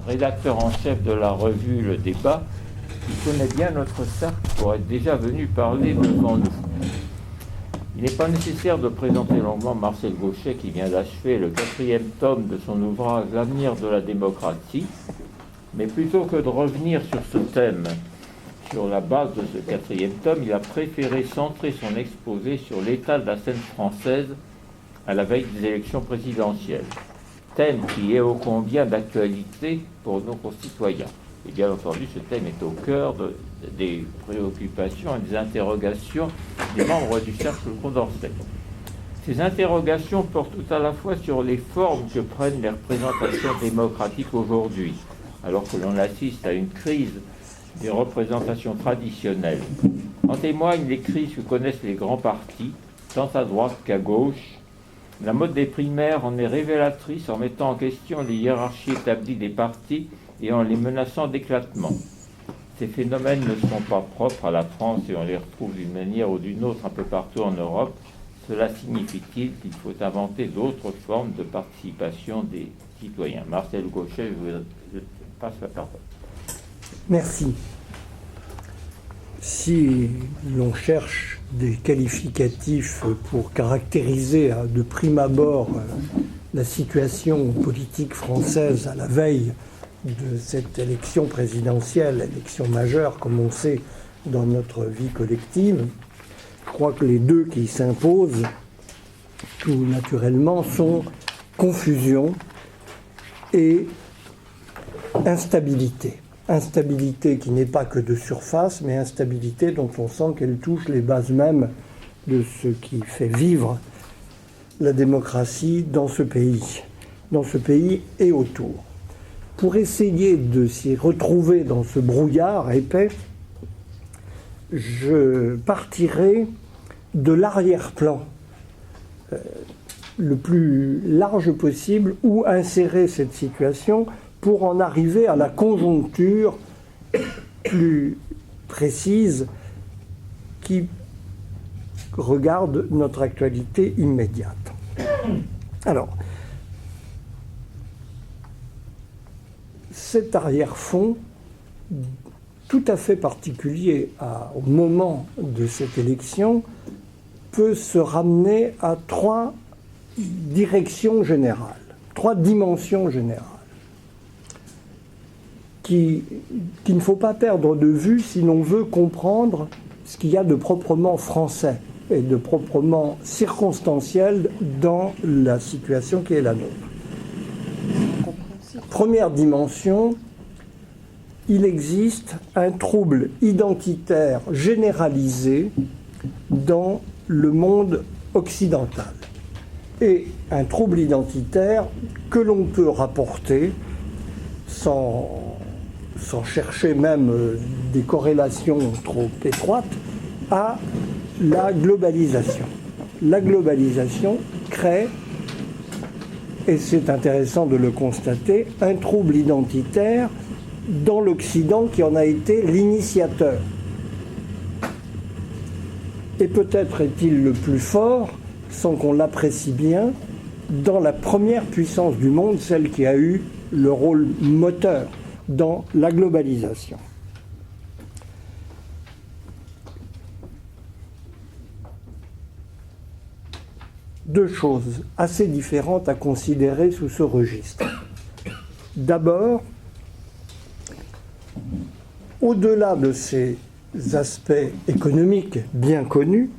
rédacteur en chef de la revue Le Débat, qui connaît bien notre cercle pour être déjà venu parler devant nous. Il n'est pas nécessaire de présenter longuement Marcel Gauchet qui vient d'achever le 4e tome de son ouvrage L'avenir de la démocratie, mais plutôt que de revenir sur ce thème, sur la base de ce 4e tome, il a préféré centrer son exposé sur l'état de la scène française à la veille des élections présidentielles, thème qui est ô combien d'actualité pour nos concitoyens. Et bien entendu, ce thème est au cœur des préoccupations et des interrogations des membres du Cercle Condorcet. Ces interrogations portent tout à la fois sur les formes que prennent les représentations démocratiques aujourd'hui, alors que l'on assiste à une crise des représentations traditionnelles. En témoignent les crises que connaissent les grands partis, tant à droite qu'à gauche. La mode des primaires en est révélatrice en mettant en question les hiérarchies établies des partis et en les menaçant d'éclatement. Ces phénomènes ne sont pas propres à la France et on les retrouve d'une manière ou d'une autre un peu partout en Europe. Cela signifie-t-il qu'il faut inventer d'autres formes de participation des citoyens? Marcel Gauchet, je passe la parole. Merci. Si l'on cherche des qualificatifs pour caractériser de prime abord la situation politique française à la veille de cette élection présidentielle, élection majeure, comme on sait dans notre vie collective, je crois que les deux qui s'imposent tout naturellement sont confusion et instabilité. Instabilité qui n'est pas que de surface, mais instabilité dont on sent qu'elle touche les bases mêmes de ce qui fait vivre la démocratie dans ce pays et autour. Pour essayer de s'y retrouver dans ce brouillard épais, je partirai de l'arrière-plan le plus large possible où insérer cette situation pour en arriver à la conjoncture plus précise qui regarde notre actualité immédiate. Alors, cet arrière-fond, tout à fait particulier au moment de cette élection, peut se ramener à trois directions générales, trois dimensions générales, qu'il ne faut pas perdre de vue si l'on veut comprendre ce qu'il y a de proprement français et de proprement circonstanciel dans la situation qui est la nôtre. Première dimension, il existe un trouble identitaire généralisé dans le monde occidental. Et un trouble identitaire que l'on peut rapporter sans chercher même des corrélations trop étroites, à la globalisation. La globalisation crée, et c'est intéressant de le constater, un trouble identitaire dans l'Occident qui en a été l'initiateur. Et peut-être est-il le plus fort, sans qu'on l'apprécie bien, dans la première puissance du monde, celle qui a eu le rôle moteur dans la globalisation. Deux choses assez différentes à considérer sous ce registre. D'abord, au-delà de ces aspects économiques bien connus,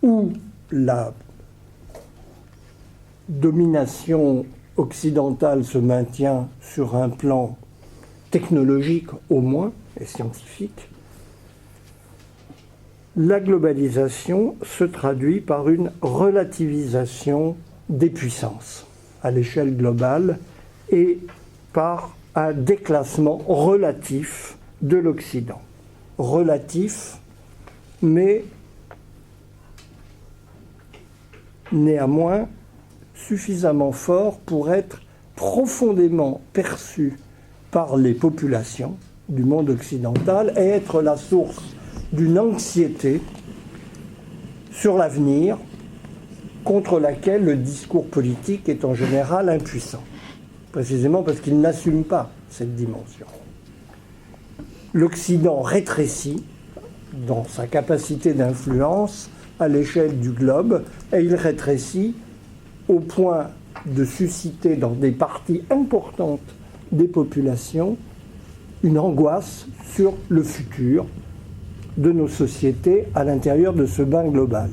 où la domination occidentale se maintient sur un plan technologique au moins, et scientifique, la globalisation se traduit par une relativisation des puissances à l'échelle globale et par un déclassement relatif de l'Occident. Relatif, mais néanmoins suffisamment fort pour être profondément perçu par les populations du monde occidental et être la source d'une anxiété sur l'avenir contre laquelle le discours politique est en général impuissant. précisément parce qu'il n'assume pas cette dimension. L'Occident rétrécit dans sa capacité d'influence à l'échelle du globe, et il rétrécit au point de susciter dans des parties importantes des populations une angoisse sur le futur de nos sociétés à l'intérieur de ce bain global.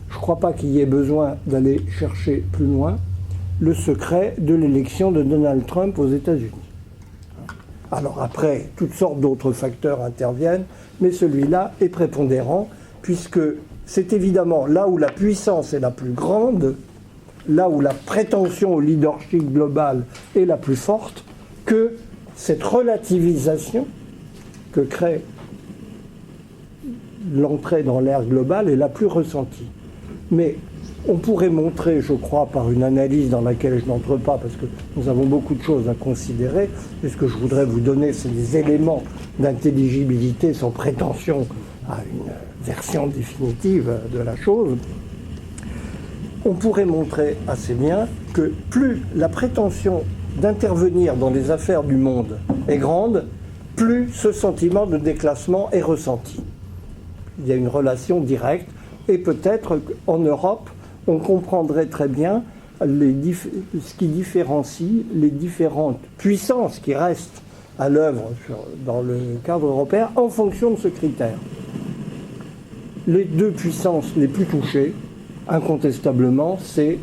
Je ne crois pas qu'il y ait besoin d'aller chercher plus loin le secret de l'élection de Donald Trump aux États-Unis. Alors après, toutes sortes d'autres facteurs interviennent, mais celui-là est prépondérant, puisque c'est évidemment là où la puissance est la plus grande, là où la prétention au leadership global est la plus forte, que cette relativisation que crée l'entrée dans l'ère globale est la plus ressentie. Mais on pourrait montrer, je crois, par une analyse dans laquelle je n'entre pas, parce que nous avons beaucoup de choses à considérer, et ce que je voudrais vous donner, c'est des éléments d'intelligibilité sans prétention à une version définitive de la chose. On pourrait montrer assez bien que plus la prétention d'intervenir dans les affaires du monde est grande, plus ce sentiment de déclassement est ressenti. Il y a une relation directe, et peut-être qu'en Europe, on comprendrait très bien ce qui différencie les différentes puissances qui restent à l'œuvre dans le cadre européen en fonction de ce critère. Les deux puissances les plus touchées, incontestablement, c'est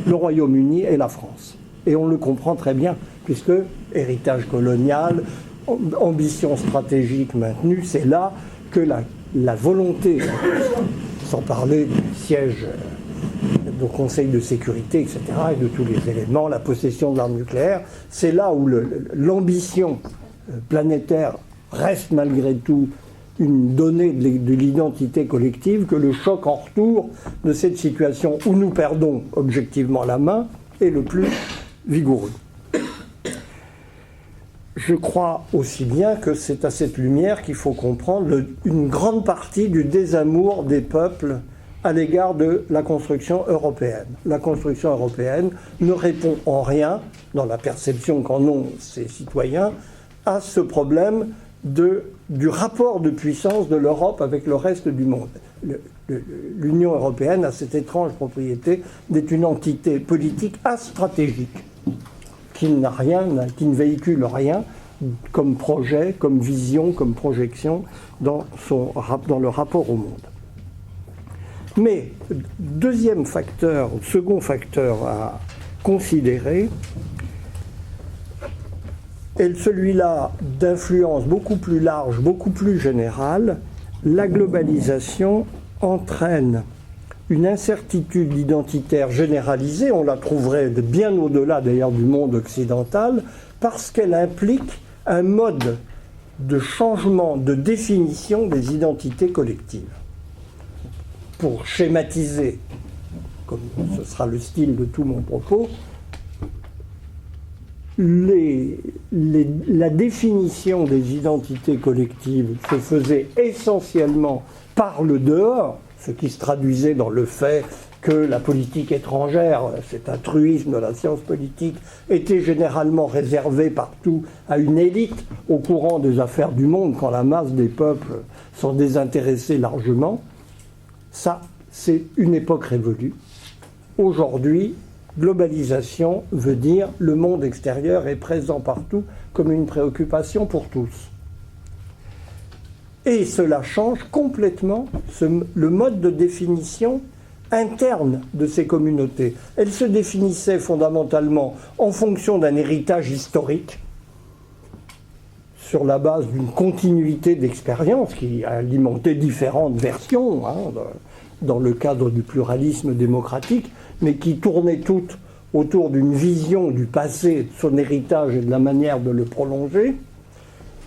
le Royaume-Uni et la France. Et on le comprend très bien, puisque héritage colonial, ambition stratégique maintenue, c'est là que la volonté, sans parler du siège au Conseil de sécurité, etc., et de tous les éléments, la possession de l'arme nucléaire, c'est là où l'ambition planétaire reste malgré tout une donnée de l'identité collective, que le choc en retour de cette situation où nous perdons objectivement la main est le plus vigoureux. Je crois aussi bien que c'est à cette lumière qu'il faut comprendre une grande partie du désamour des peuples à l'égard de la construction européenne. La construction européenne ne répond en rien, dans la perception qu'en ont ses citoyens, à ce problème du rapport de puissance de l'Europe avec le reste du monde. L'Union européenne a cette étrange propriété d'être une entité politique astratégique, qui ne véhicule rien comme projet, comme vision, comme projection dans le rapport au monde. Mais, second facteur à considérer, est celui-là d'influence beaucoup plus large, beaucoup plus générale. La globalisation entraîne une incertitude identitaire généralisée, on la trouverait bien au-delà d'ailleurs du monde occidental, parce qu'elle implique un mode de changement, de définition des identités collectives. Pour schématiser, comme ce sera le style de tout mon propos, la définition des identités collectives se faisait essentiellement par le dehors, ce qui se traduisait dans le fait que la politique étrangère, cet altruisme de la science politique, était généralement réservé partout à une élite au courant des affaires du monde, quand la masse des peuples s'en désintéressait largement. Ça, c'est une époque révolue. Aujourd'hui, globalisation veut dire le monde extérieur est présent partout comme une préoccupation pour tous. Et cela change complètement le mode de définition interne de ces communautés. Elles se définissaient fondamentalement en fonction d'un héritage historique, sur la base d'une continuité d'expérience qui alimentait différentes versions, dans le cadre du pluralisme démocratique, mais qui tournaient toutes autour d'une vision du passé, de son héritage et de la manière de le prolonger.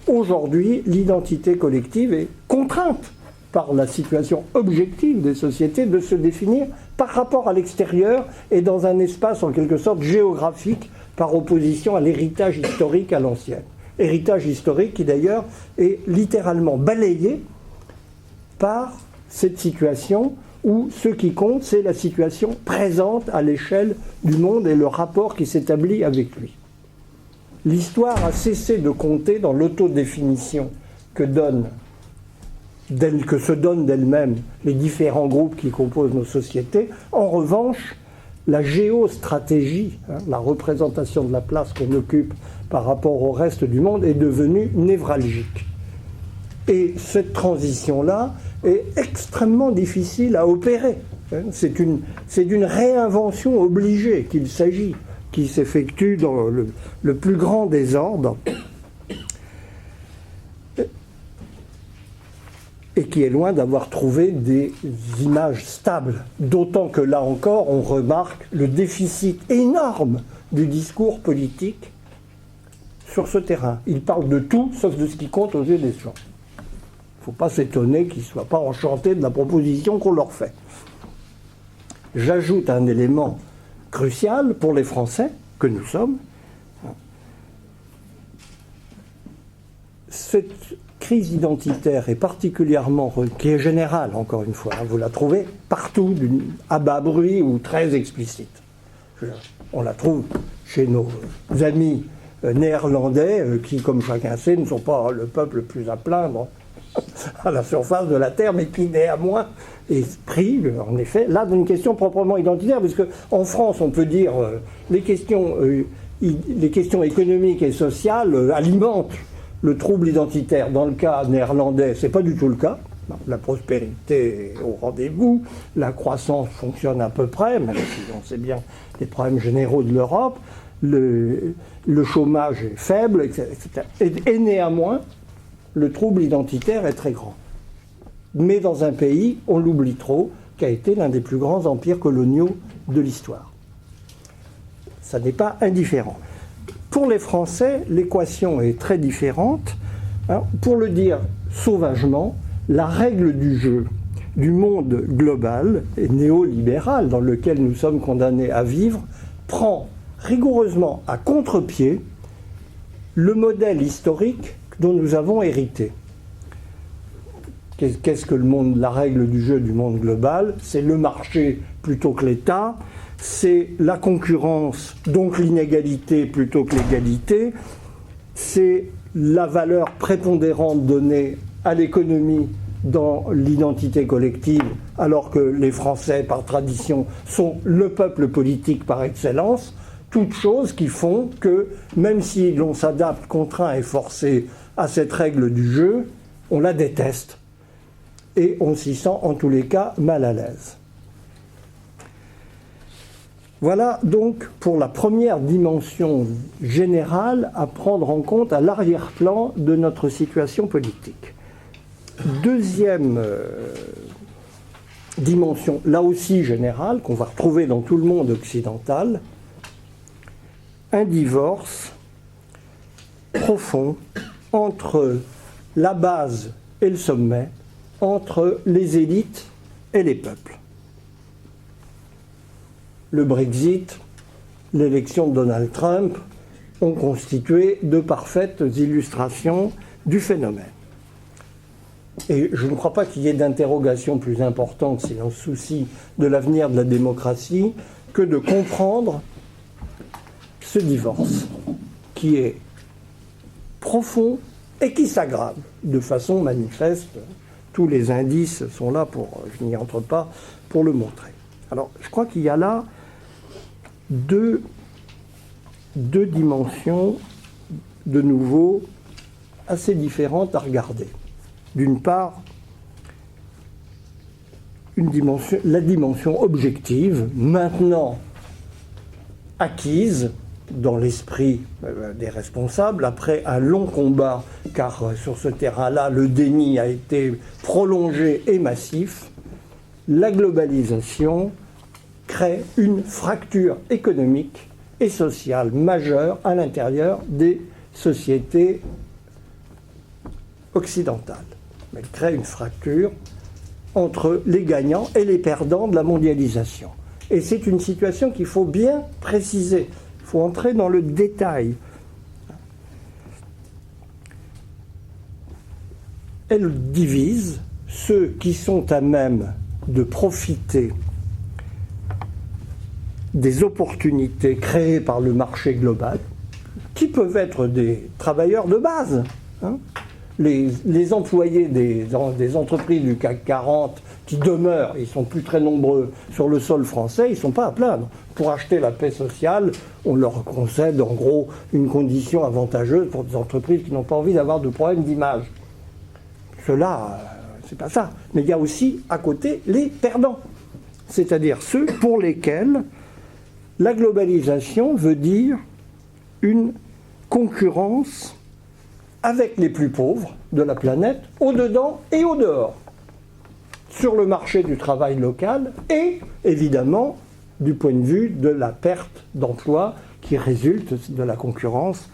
Aujourd'hui, l'identité collective est contrainte par la situation objective des sociétés de se définir par rapport à l'extérieur et dans un espace en quelque sorte géographique par opposition à l'héritage historique à l'ancienne. Héritage historique qui d'ailleurs est littéralement balayé par cette situation où ce qui compte, c'est la situation présente à l'échelle du monde et le rapport qui s'établit avec lui. L'histoire a cessé de compter dans l'autodéfinition que se donnent d'elles-mêmes les différents groupes qui composent nos sociétés. En revanche, la géostratégie, la représentation de la place qu'on occupe par rapport au reste du monde, est devenue névralgique. Et cette transition-là est extrêmement difficile à opérer. C'est d'une réinvention obligée qu'il s'agit, qui s'effectue dans le plus grand désordre et qui est loin d'avoir trouvé des images stables. D'autant que là encore, on remarque le déficit énorme du discours politique sur ce terrain. Il parle de tout, sauf de ce qui compte aux yeux des gens. Il ne faut pas s'étonner qu'ils ne soient pas enchantés de la proposition qu'on leur fait. J'ajoute un élément crucial pour les Français, que nous sommes. Cette crise identitaire est particulièrement, qui est générale, encore une fois, vous la trouvez partout, à bas bruit ou très explicite. On la trouve chez nos amis néerlandais, qui, comme chacun sait, ne sont pas le peuple le plus à plaindre à la surface de la Terre, mais qui néanmoins est pris, en effet, là, d'une question proprement identitaire, parce qu'en France, on peut dire les questions économiques et sociales alimentent le trouble identitaire. Dans le cas néerlandais, c'est pas du tout le cas. La prospérité est au rendez-vous, la croissance fonctionne à peu près, même si on sait bien les problèmes généraux de l'Europe, le chômage est faible, etc. Et néanmoins, le trouble identitaire est très grand. Mais dans un pays, on l'oublie trop, qui a été l'un des plus grands empires coloniaux de l'histoire. Ça n'est pas indifférent. Pour les Français, l'équation est très différente. Pour le dire sauvagement, la règle du jeu du monde global et néolibéral dans lequel nous sommes condamnés à vivre prend rigoureusement à contre-pied le modèle historique dont nous avons hérité. Qu'est-ce que la règle du jeu du monde global? C'est le marché plutôt que l'État, c'est la concurrence, donc l'inégalité plutôt que l'égalité, c'est la valeur prépondérante donnée à l'économie dans l'identité collective, alors que les Français, par tradition, sont le peuple politique par excellence, toutes choses qui font que, même si l'on s'adapte contraint et forcé à cette règle du jeu, on la déteste et on s'y sent en tous les cas mal à l'aise. Voilà donc pour la première dimension générale à prendre en compte à l'arrière-plan de notre situation politique. Deuxième dimension, là aussi générale, qu'on va retrouver dans tout le monde occidental, un divorce profond entre la base et le sommet, entre les élites et les peuples. Le Brexit, l'élection de Donald Trump ont constitué de parfaites illustrations du phénomène. Et je ne crois pas qu'il y ait d'interrogation plus importante, si l'on se soucie de l'avenir de la démocratie, que de comprendre ce divorce, qui est profond et qui s'aggrave de façon manifeste. Tous les indices sont là je n'y entre pas, pour le montrer. Alors, je crois qu'il y a là deux dimensions, de nouveau, assez différentes à regarder. D'une part, la dimension objective, maintenant acquise dans l'esprit des responsables, après un long combat, car sur ce terrain-là, le déni a été prolongé et massif, la globalisation crée une fracture économique et sociale majeure à l'intérieur des sociétés occidentales. Elle crée une fracture entre les gagnants et les perdants de la mondialisation. Et c'est une situation qu'il faut bien préciser. Il faut entrer dans le détail. Elle divise ceux qui sont à même de profiter des opportunités créées par le marché global, qui peuvent être des travailleurs de base, hein. Les employés des entreprises du CAC 40 qui demeurent, ils sont plus très nombreux sur le sol français, ils ne sont pas à plaindre. Pour acheter la paix sociale, on leur concède en gros une condition avantageuse pour des entreprises qui n'ont pas envie d'avoir de problème d'image. Cela, c'est pas ça. Mais il y a aussi à côté les perdants, c'est-à-dire ceux pour lesquels la globalisation veut dire une concurrence avec les plus pauvres de la planète, au-dedans et au-dehors, sur le marché du travail local et, évidemment, du point de vue de la perte d'emplois qui résulte de la concurrence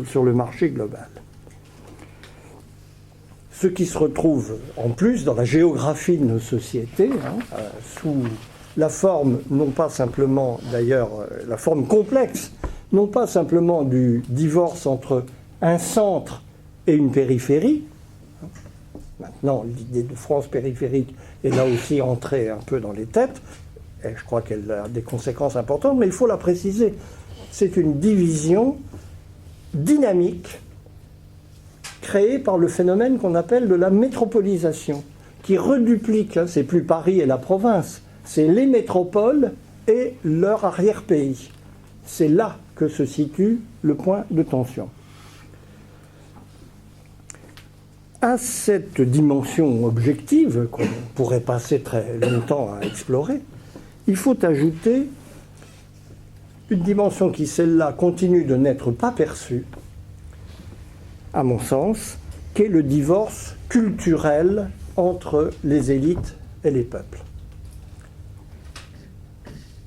sur le marché global. Ce qui se retrouve en plus dans la géographie de nos sociétés, sous la forme, non pas simplement, d'ailleurs, la forme complexe, non pas simplement du divorce entre un centre et une périphérie. Maintenant, l'idée de France périphérique est là aussi entrée un peu dans les têtes, et je crois qu'elle a des conséquences importantes, mais il faut la préciser. C'est une division dynamique créée par le phénomène qu'on appelle de la métropolisation, qui reduplique, hein, c'est plus Paris et la province, c'est les métropoles et leur arrière-pays. C'est là que se situe le point de tension. À cette dimension objective, qu'on pourrait passer très longtemps à explorer, il faut ajouter une dimension qui, celle-là, continue de n'être pas perçue, à mon sens, qu'est le divorce culturel entre les élites et les peuples.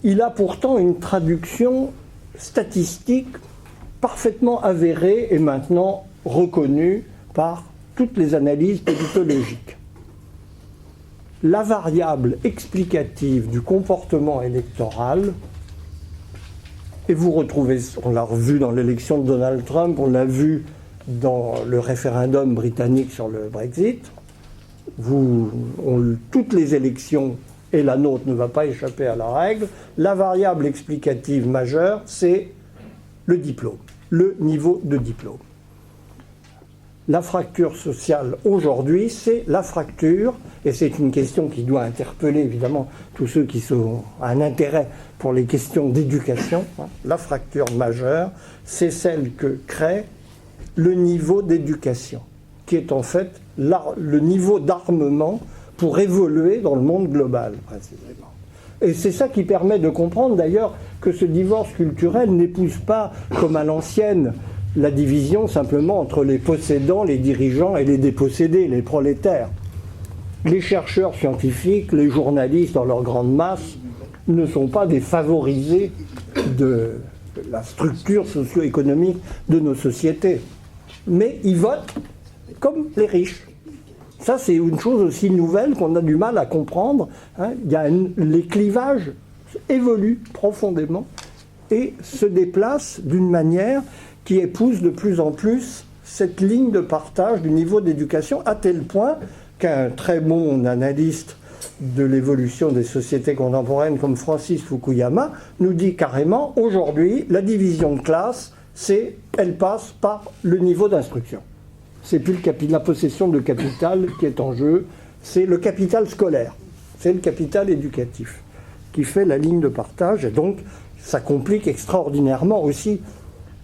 Il a pourtant une traduction statistique parfaitement avérée et maintenant reconnue par toutes les analyses politologiques. La variable explicative du comportement électoral, et vous retrouvez, on l'a revu dans l'élection de Donald Trump, on l'a vu dans le référendum britannique sur le Brexit, toutes les élections, et la nôtre ne va pas échapper à la règle, la variable explicative majeure, c'est le diplôme, le niveau de diplôme. La fracture sociale aujourd'hui, c'est la fracture, et c'est une question qui doit interpeller évidemment tous ceux qui ont un intérêt pour les questions d'éducation. La fracture majeure, c'est celle que crée le niveau d'éducation, qui est en fait le niveau d'armement pour évoluer dans le monde global, précisément. Et c'est ça qui permet de comprendre d'ailleurs que ce divorce culturel n'épouse pas, comme à l'ancienne, la division simplement entre les possédants, les dirigeants et les dépossédés, les prolétaires. Les chercheurs scientifiques, les journalistes dans leur grande masse, ne sont pas des favorisés de la structure socio-économique de nos sociétés. Mais ils votent comme les riches. Ça, c'est une chose aussi nouvelle qu'on a du mal à comprendre. Les clivages évoluent profondément et se déplacent d'une manière qui épouse de plus en plus cette ligne de partage du niveau d'éducation, à tel point qu'un très bon analyste de l'évolution des sociétés contemporaines comme Francis Fukuyama nous dit carrément, aujourd'hui, la division de classe, elle passe par le niveau d'instruction. C'est plus la possession de capital qui est en jeu, c'est le capital scolaire, c'est le capital éducatif qui fait la ligne de partage, et donc ça complique extraordinairement aussi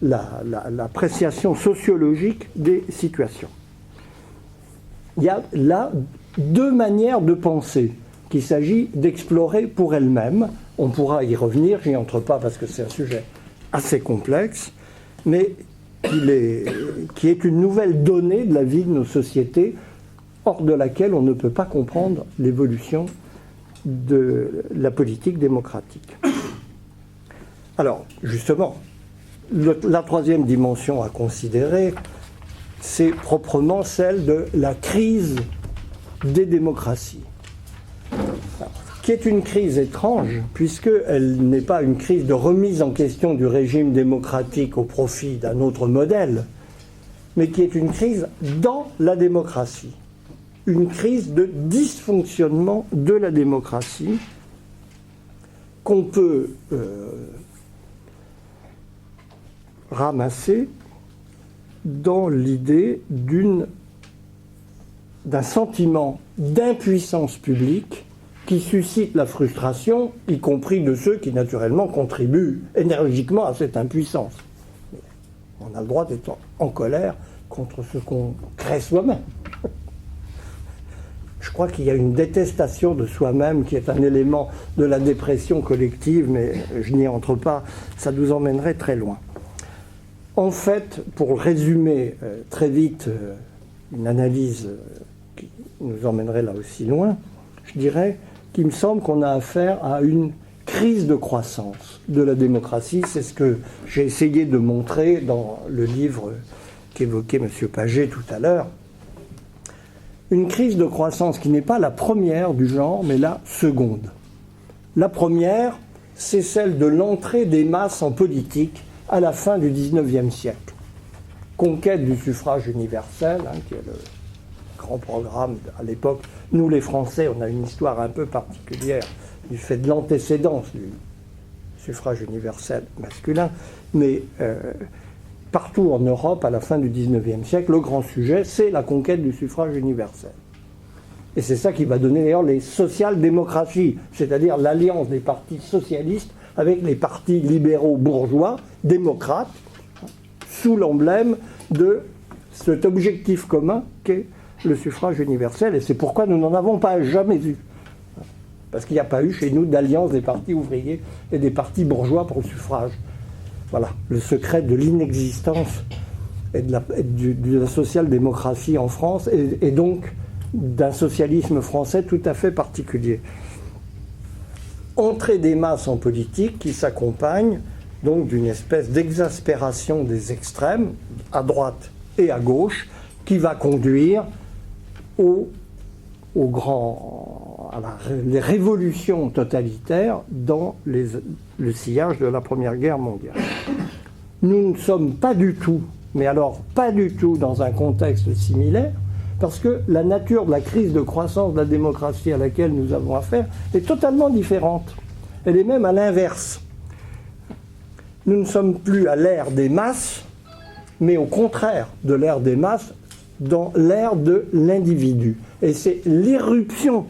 l'appréciation sociologique des situations. Il y a là deux manières de penser qu'il s'agit d'explorer pour elles-mêmes. On pourra y revenir, je n'y entre pas parce que c'est un sujet assez complexe, mais qui est une nouvelle donnée de la vie de nos sociétés, hors de laquelle on ne peut pas comprendre l'évolution de la politique démocratique. Alors, justement, la troisième dimension à considérer, c'est proprement celle de la crise des démocraties, qui est une crise étrange, puisqu'elle n'est pas une crise de remise en question du régime démocratique au profit d'un autre modèle, mais qui est une crise dans la démocratie. une crise de dysfonctionnement de la démocratie qu'on peut ramasser dans l'idée d'un sentiment d'impuissance publique qui suscite la frustration, y compris de ceux qui naturellement contribuent énergiquement à cette impuissance. On a le droit d'être en colère contre ce qu'on crée soi-même. Je crois qu'il y a une détestation de soi-même qui est un élément de la dépression collective, mais je n'y entre pas, ça nous emmènerait très loin. En fait, pour résumer très vite une analyse qui nous emmènerait là aussi loin, je dirais qu'il me semble qu'on a affaire à une crise de croissance de la démocratie. C'est ce que j'ai essayé de montrer dans le livre qu'évoquait M. Paget tout à l'heure. Une crise de croissance qui n'est pas la première du genre, mais la seconde. La première, c'est celle de l'entrée des masses en politique à la fin du XIXe siècle. Conquête du suffrage universel, qui est le grand programme à l'époque. Nous, les Français, on a une histoire un peu particulière du fait de l'antécédence du suffrage universel masculin, mais partout en Europe, à la fin du XIXe siècle, le grand sujet, c'est la conquête du suffrage universel. Et c'est ça qui va donner d'ailleurs les social-démocraties, c'est-à-dire l'alliance des partis socialistes avec les partis libéraux bourgeois, démocrates, sous l'emblème de cet objectif commun qu'est le suffrage universel. Et c'est pourquoi nous n'en avons pas jamais eu. Parce qu'il n'y a pas eu chez nous d'alliance des partis ouvriers et des partis bourgeois pour le suffrage. Voilà, le secret de l'inexistence et de la social-démocratie en France, et donc d'un socialisme français tout à fait particulier. Entrée des masses en politique qui s'accompagne donc d'une espèce d'exaspération des extrêmes, à droite et à gauche, qui va conduire les révolutions totalitaires dans le sillage de la Première Guerre mondiale. Nous ne sommes pas du tout, mais alors pas du tout dans un contexte similaire, parce que la nature de la crise de croissance de la démocratie à laquelle nous avons affaire est totalement différente. Elle est même à l'inverse. Nous ne sommes plus à l'ère des masses, mais au contraire de l'ère des masses, dans l'ère de l'individu. Et c'est l'irruption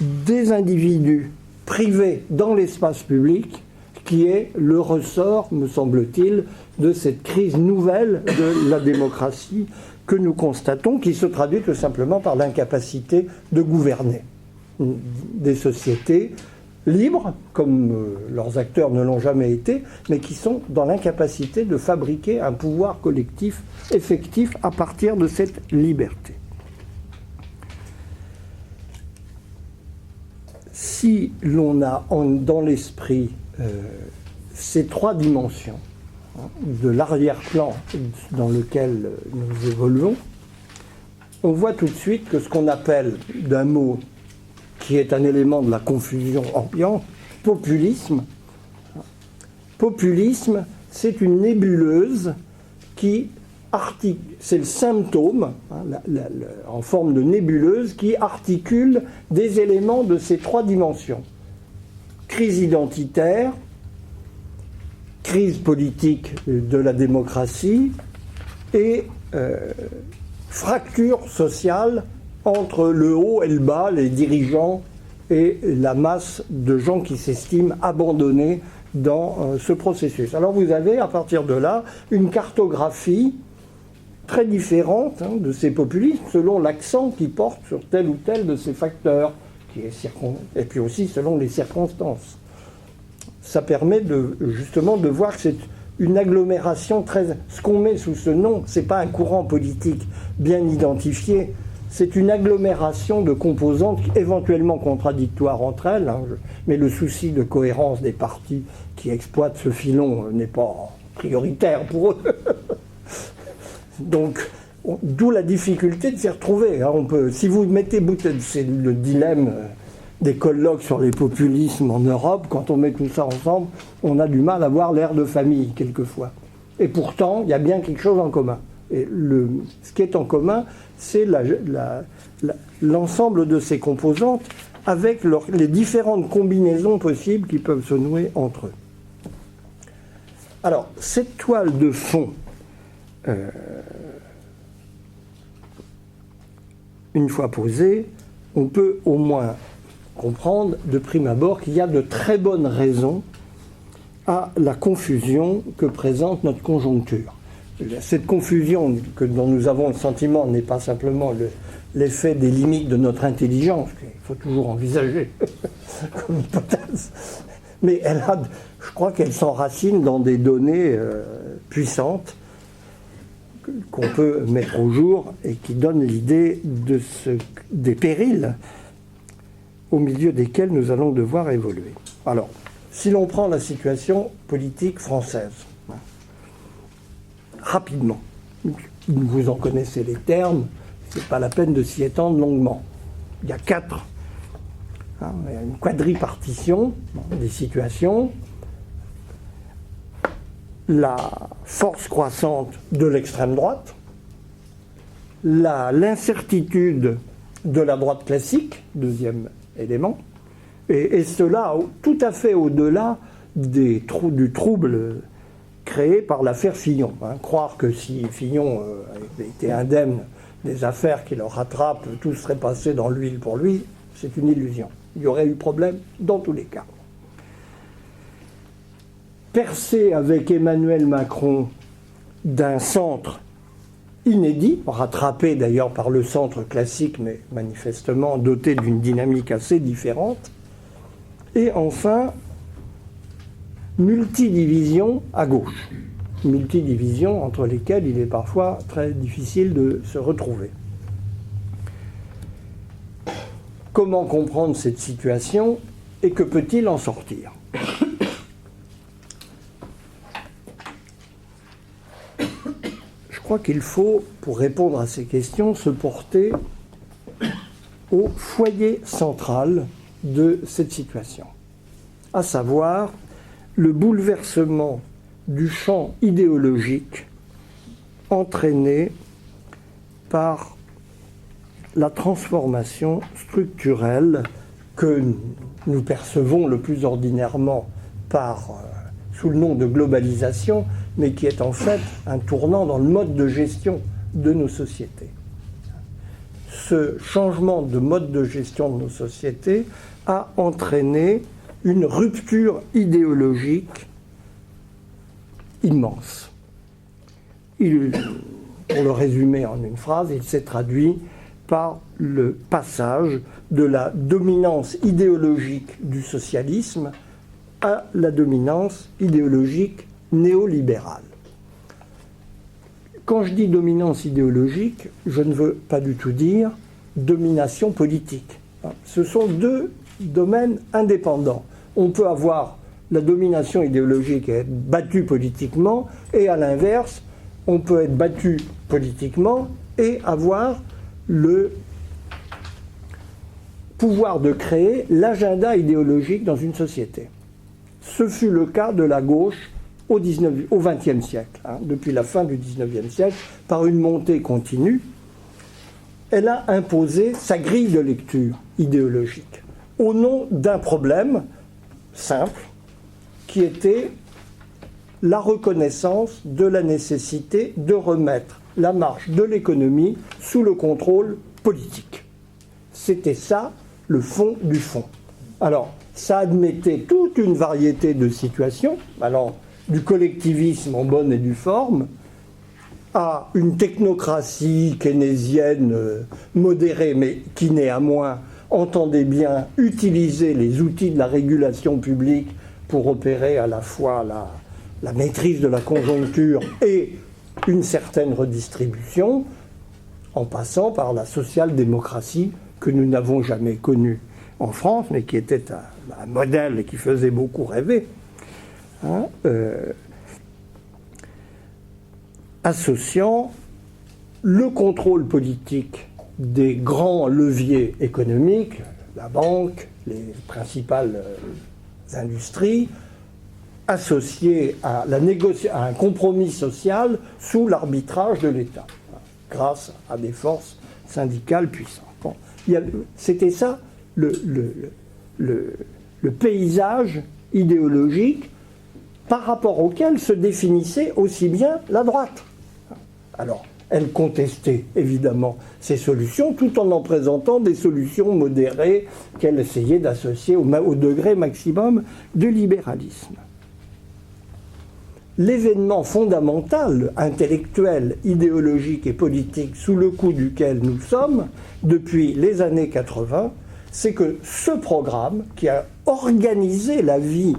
des individus privés dans l'espace public qui est le ressort, me semble-t-il, de cette crise nouvelle de la démocratie que nous constatons, qui se traduit tout simplement par l'incapacité de gouverner des sociétés libres, comme leurs acteurs ne l'ont jamais été, mais qui sont dans l'incapacité de fabriquer un pouvoir collectif effectif à partir de cette liberté. Si l'on a dans l'esprit ces trois dimensions de l'arrière-plan dans lequel nous évoluons, on voit tout de suite que ce qu'on appelle d'un mot qui est un élément de la confusion ambiante, populisme. Populisme, c'est une nébuleuse qui c'est le symptôme, en forme de nébuleuse, qui articule des éléments de ces trois dimensions. Crise identitaire, crise politique de la démocratie et fracture sociale entre le haut et le bas, les dirigeants et la masse de gens qui s'estiment abandonnés dans ce processus. Alors vous avez, à partir de là, une cartographie très différente de ces populismes, selon l'accent qu'ils portent sur tel ou tel de ces facteurs, et puis aussi selon les circonstances. Ça permet justement de voir que c'est une agglomération très... Ce qu'on met sous ce nom, ce n'est pas un courant politique bien identifié, c'est une agglomération de composantes éventuellement contradictoires entre elles, mais le souci de cohérence des partis qui exploitent ce filon n'est pas prioritaire pour eux. Donc, d'où la difficulté de s'y retrouver. Si vous mettez c'est le dilemme des colloques sur les populismes en Europe, quand on met tout ça ensemble, on a du mal à voir l'air de famille, quelquefois. Et pourtant, il y a bien quelque chose en commun. Et ce qui est en commun, c'est l'ensemble de ces composantes avec les différentes combinaisons possibles qui peuvent se nouer entre eux. Alors, cette toile de fond, une fois posée, on peut au moins comprendre de prime abord qu'il y a de très bonnes raisons à la confusion que présente notre conjoncture. Cette confusion dont nous avons le sentiment n'est pas simplement l'effet des limites de notre intelligence, qu'il faut toujours envisager comme hypothèse, mais je crois qu'elle s'enracine dans des données puissantes qu'on peut mettre au jour et qui donnent l'idée des périls au milieu desquels nous allons devoir évoluer. Alors, si l'on prend la situation politique française, rapidement, vous en connaissez les termes, ce n'est pas la peine de s'y étendre longuement. Il y a une quadripartition des situations, la force croissante de l'extrême droite, l'incertitude de la droite classique, deuxième élément, et cela tout à fait au-delà du trouble créé par l'affaire Fillon. Croire que si Fillon avait été indemne des affaires qui le rattrapent, tout serait passé dans l'huile pour lui, c'est une illusion. Il y aurait eu problème dans tous les cas. Percé avec Emmanuel Macron d'un centre inédit, rattrapé d'ailleurs par le centre classique, mais manifestement doté d'une dynamique assez différente, et enfin, multidivision à gauche. Multidivision entre lesquelles il est parfois très difficile de se retrouver. Comment comprendre cette situation et que peut-il en sortir ? Je crois qu'il faut, pour répondre à ces questions, se porter au foyer central de cette situation, à savoir le bouleversement du champ idéologique entraîné par la transformation structurelle que nous percevons le plus ordinairement sous le nom de globalisation, mais qui est en fait un tournant dans le mode de gestion de nos sociétés. Ce changement de mode de gestion de nos sociétés a entraîné une rupture idéologique immense. Pour le résumer en une phrase, il s'est traduit par le passage de la dominance idéologique du socialisme à la dominance idéologique néolibérale. Quand je dis dominance idéologique, je ne veux pas du tout dire domination politique. Ce sont deux domaines indépendants. On peut avoir la domination idéologique et être battu politiquement, et à l'inverse, on peut être battu politiquement et avoir le pouvoir de créer l'agenda idéologique dans une société. Ce fut le cas de la gauche au XXe siècle, depuis la fin du XIXe siècle, par une montée continue. Elle a imposé sa grille de lecture idéologique au nom d'un problème simple qui était la reconnaissance de la nécessité de remettre la marche de l'économie sous le contrôle politique. C'était ça le fond du fond. Alors, ça admettait toute une variété de situations, allant du collectivisme en bonne et due forme à une technocratie keynésienne modérée, mais qui néanmoins entendait bien utiliser les outils de la régulation publique pour opérer à la fois la maîtrise de la conjoncture et une certaine redistribution, en passant par la social-démocratie que nous n'avons jamais connue en France, mais qui était un modèle et qui faisait beaucoup rêver, associant le contrôle politique des grands leviers économiques, la banque, les principales industries, associé à à un compromis social sous l'arbitrage de l'État, grâce à des forces syndicales puissantes. Bon, c'était ça le paysage idéologique par rapport auquel se définissait aussi bien la droite. Alors, elle contestait évidemment ces solutions tout en présentant des solutions modérées qu'elle essayait d'associer au degré maximum de libéralisme. L'événement fondamental, intellectuel, idéologique et politique sous le coup duquel nous sommes depuis les années 80, c'est que ce programme qui a organisé la vie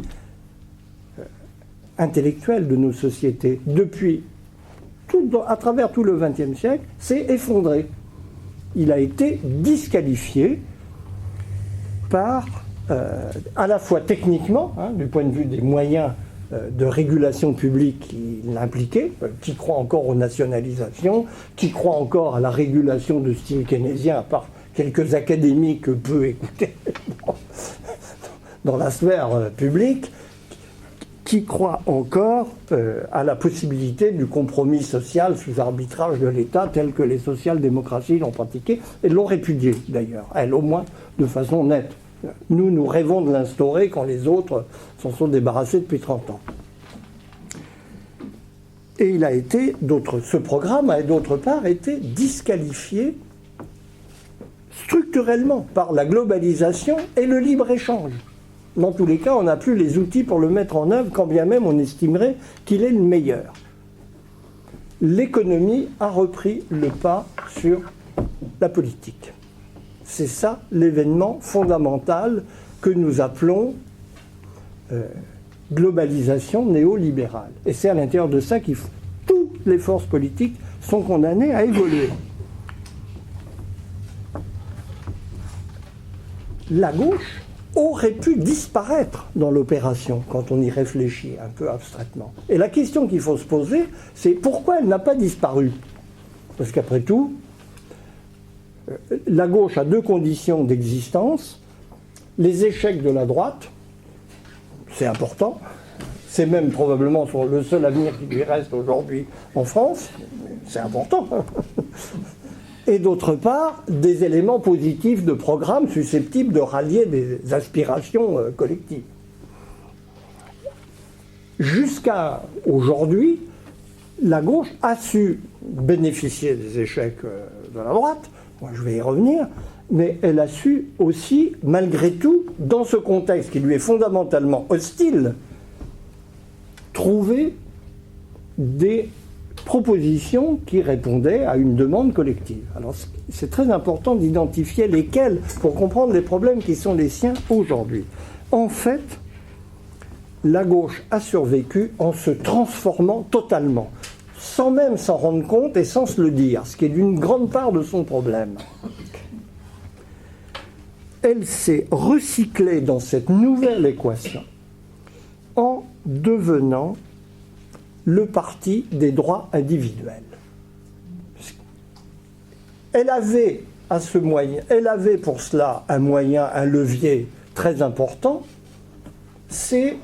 intellectuelle de nos sociétés depuis à travers tout le XXe siècle, s'est effondré. Il a été disqualifié par, à la fois techniquement, du point de vue des moyens de régulation publique qu'il impliquait, qui croit encore aux nationalisations, qui croit encore à la régulation de style keynésien, à part quelques académiques peu écoutées dans la sphère publique, qui croit encore à la possibilité du compromis social sous arbitrage de l'État tel que les social-démocraties l'ont pratiqué et l'ont répudié d'ailleurs, elles au moins de façon nette. Nous rêvons de l'instaurer quand les autres s'en sont débarrassés depuis 30 ans. Et il a été, ce programme a d'autre part été disqualifié structurellement par la globalisation et le libre-échange. Dans tous les cas, on n'a plus les outils pour le mettre en œuvre, quand bien même on estimerait qu'il est le meilleur. L'économie a repris le pas sur la politique. C'est ça l'événement fondamental que nous appelons globalisation néolibérale. Et c'est à l'intérieur de ça que toutes les forces politiques sont condamnées à évoluer. La gauche aurait pu disparaître dans l'opération, quand on y réfléchit un peu abstraitement. Et la question qu'il faut se poser, c'est pourquoi elle n'a pas disparu ? Parce qu'après tout, la gauche a deux conditions d'existence. Les échecs de la droite, c'est important, c'est même probablement le seul avenir qui lui reste aujourd'hui en France, c'est important. Et d'autre part, des éléments positifs de programme susceptibles de rallier des aspirations collectives. Jusqu'à aujourd'hui, la gauche a su bénéficier des échecs de la droite, moi je vais y revenir, mais elle a su aussi, malgré tout, dans ce contexte qui lui est fondamentalement hostile, trouver des propositions qui répondaient à une demande collective. Alors c'est très important d'identifier lesquelles pour comprendre les problèmes qui sont les siens aujourd'hui. En fait, la gauche a survécu en se transformant totalement, sans même s'en rendre compte et sans se le dire, ce qui est d'une grande part de son problème. Elle s'est recyclée dans cette nouvelle équation en devenant le parti des droits individuels. Elle avait pour cela un moyen, un levier très important, c'est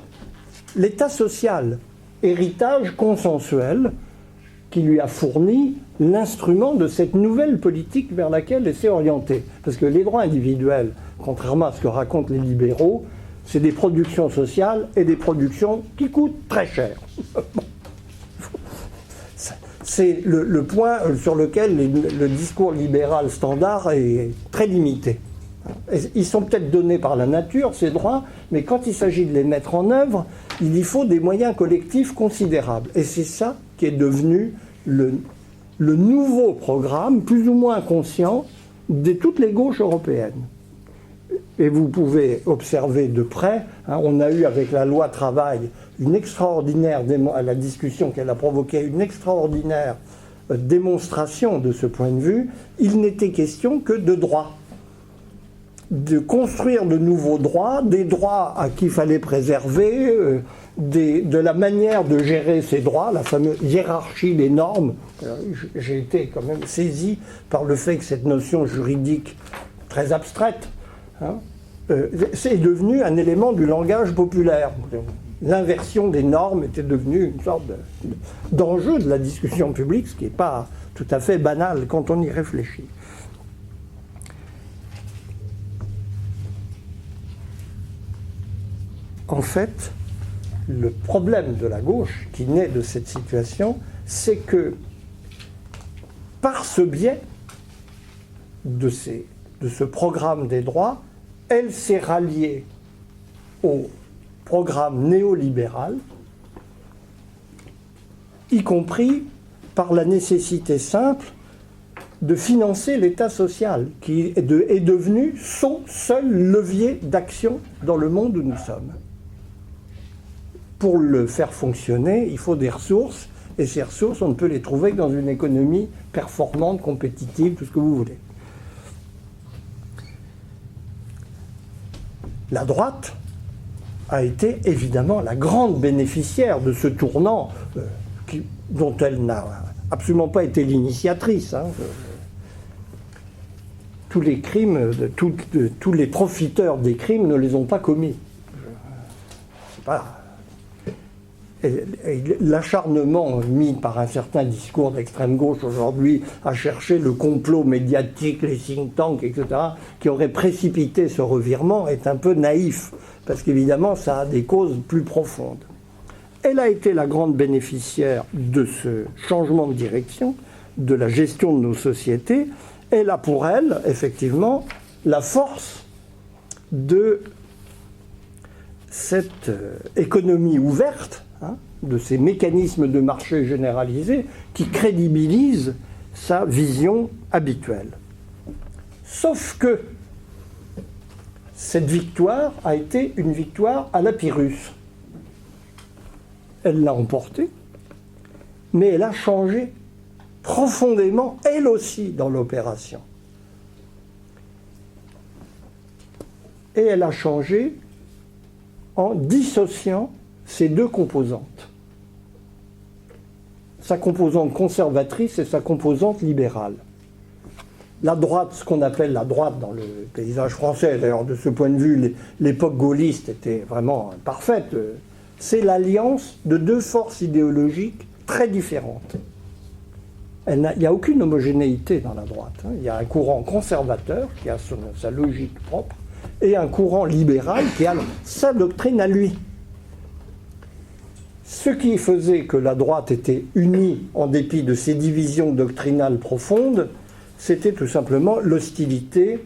l'État social, héritage consensuel qui lui a fourni l'instrument de cette nouvelle politique vers laquelle elle s'est orientée. Parce que les droits individuels, contrairement à ce que racontent les libéraux, c'est des productions sociales et des productions qui coûtent très cher. C'est le point sur lequel le discours libéral standard est très limité. Ils sont peut-être donnés par la nature, ces droits, mais quand il s'agit de les mettre en œuvre, il y faut des moyens collectifs considérables. Et c'est ça qui est devenu le nouveau programme, plus ou moins conscient, de toutes les gauches européennes. Et vous pouvez observer de près, on a eu avec la loi travail une extraordinaire, la discussion qu'elle a provoquée, une extraordinaire démonstration de ce point de vue. Il n'était question que de droits. De construire de nouveaux droits, des droits à qui il fallait préserver, de la manière de gérer ces droits, la fameuse hiérarchie des normes. J'ai été quand même saisi par le fait que cette notion juridique très abstraite, c'est devenu un élément du langage populaire. l'inversion des normes était devenue une sorte d'enjeu de la discussion publique, ce qui n'est pas tout à fait banal quand on y réfléchit. En fait, le problème de la gauche qui naît de cette situation, c'est que par ce biais de ce programme des droits, elle s'est ralliée au programme néolibéral, y compris par la nécessité simple de financer l'État social, qui est devenu son seul levier d'action dans le monde où nous sommes. Pour le faire fonctionner, il faut des ressources, et ces ressources, on ne peut les trouver que dans une économie performante, compétitive, tout ce que vous voulez. La droite a été évidemment la grande bénéficiaire de ce tournant dont elle n'a absolument pas été l'initiatrice. Tous les crimes, tous les profiteurs des crimes ne les ont pas commis. C'est pas... L'acharnement mis par un certain discours d'extrême gauche aujourd'hui à chercher le complot médiatique, les think tanks, etc., qui aurait précipité ce revirement est un peu naïf, parce qu'évidemment ça a des causes plus profondes. Elle a été la grande bénéficiaire de ce changement de direction, de la gestion de nos sociétés. Elle a pour elle, effectivement, la force de cette économie ouverte, de ces mécanismes de marché généralisés qui crédibilisent sa vision habituelle. Sauf que cette victoire a été une victoire à la Pyrrhus. Elle l'a emportée, mais elle a changé profondément, elle aussi, dans l'opération. Et elle a changé en dissociant ces deux composantes. Sa composante conservatrice et sa composante libérale. La droite, ce qu'on appelle la droite dans le paysage français, d'ailleurs de ce point de vue, l'époque gaulliste était vraiment parfaite, c'est l'alliance de deux forces idéologiques très différentes. Il n'y a aucune homogénéité dans la droite. Il y a un courant conservateur qui a sa logique propre et un courant libéral qui a sa doctrine à lui. Ce qui faisait que la droite était unie en dépit de ses divisions doctrinales profondes, c'était tout simplement l'hostilité